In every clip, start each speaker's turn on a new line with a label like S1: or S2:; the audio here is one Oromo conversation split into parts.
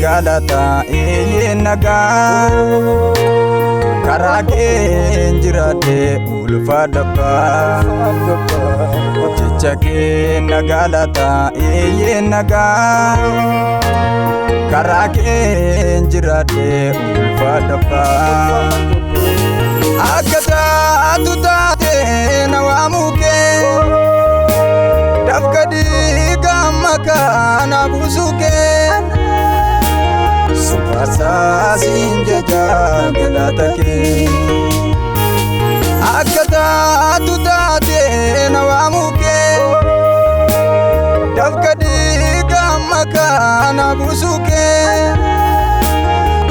S1: nagalata naga karake njirade ulfa dabba chichake nagalata naga karake njirade ulfa dabba akata tutate nawamuke dafkadi gamaka nabusuke Supasa sinjaja galatake akata tutate nawamuke dafkadi gamaka nabusuke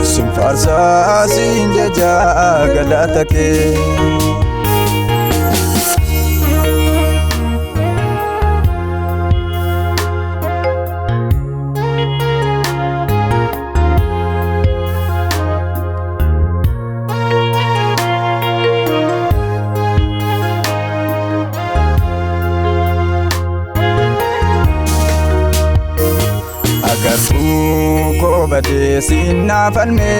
S1: Supasa sinjaja galatake Agarku bade sinna falme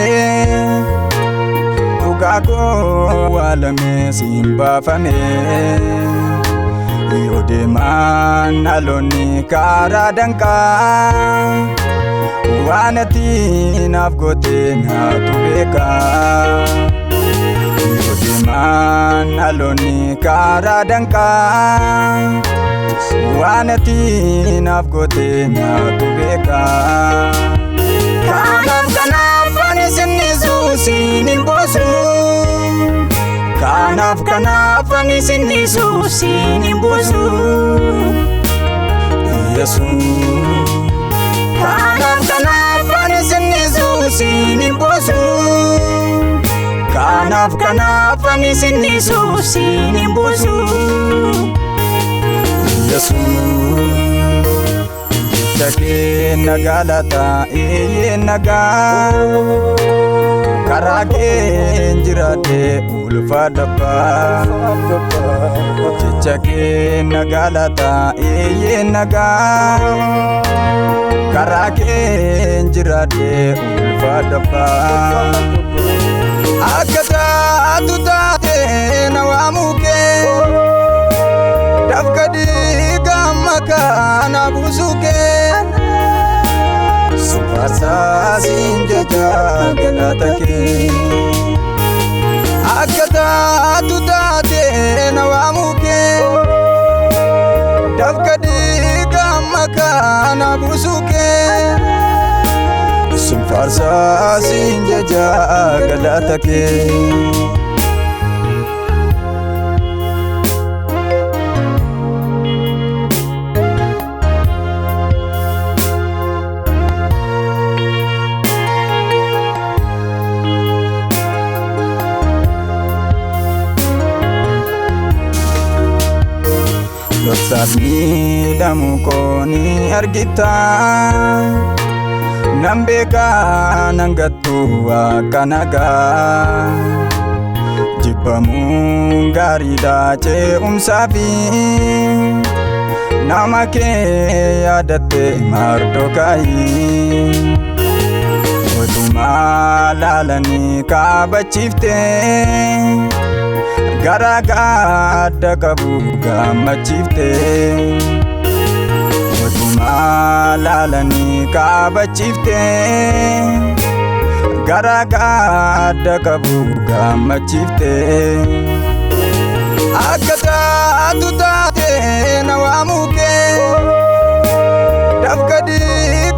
S1: Tugago walame simba fame Yode man aloni karadanka Wanati nafgote na tubeka Yode man aloni karadanka Wanati nafgote na tubeka Kanaf anisinisu sinimbosu Kanaf anisinisu sinimbosu Yesu Kanaf anisinisu sinimbosu Kanaf anisinisu sinimbosu Yesu Chake nagalata naga karake njirade ulfa dabba Chake nagalata naga karake njirade ulfa dabba akata tutate nawamuke dafkadi gamaka nabusuke Supasa sinjaja galatake akata tutate nawamuke dafkadi gamaka nabusuke Supasa sinjaja galatake Sabni damu koni argita Nambeka nangatu akanaga Jibamu garida che umsafi Namake yadate mardokai Otuma lalani kabachifte Garaga dagabu gamachifte Otuma lalani kabachifte Garaga dagabu gamachifte Akata tutate nawamuke dafkadi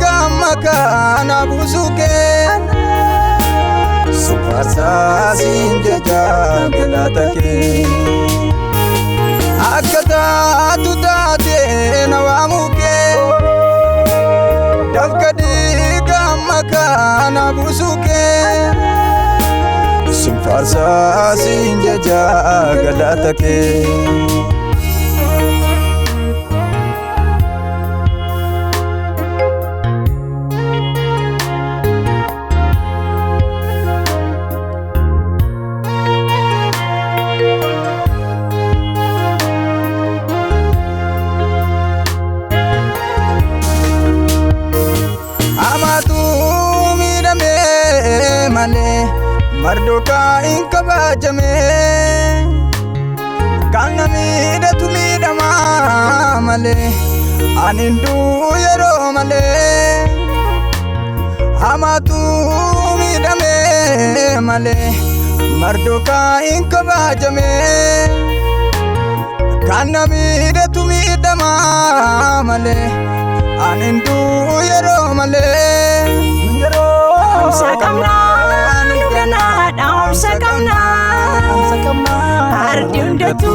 S1: gamaka nabusuke Supasa sinjaja galatake akata tutate nawamuke dafkadi gamaka nabusuke Supasa sinjaja galatake kabajame kan namidhatu miidhama malee ani hunduu yeroo malee hamatu miidhame malee mardokaa hin kabajame kan namidhatu miidhama malee ani hunduu yeroo malee
S2: Sakamna nugana daum sakamna ardundatu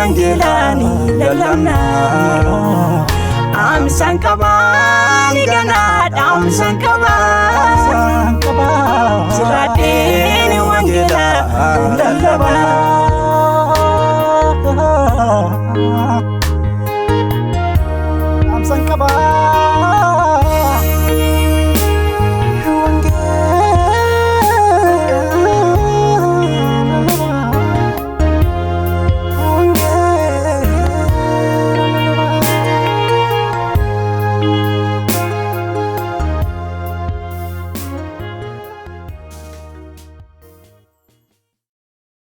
S2: angelani dalamna am sankaba nigana daum sankaba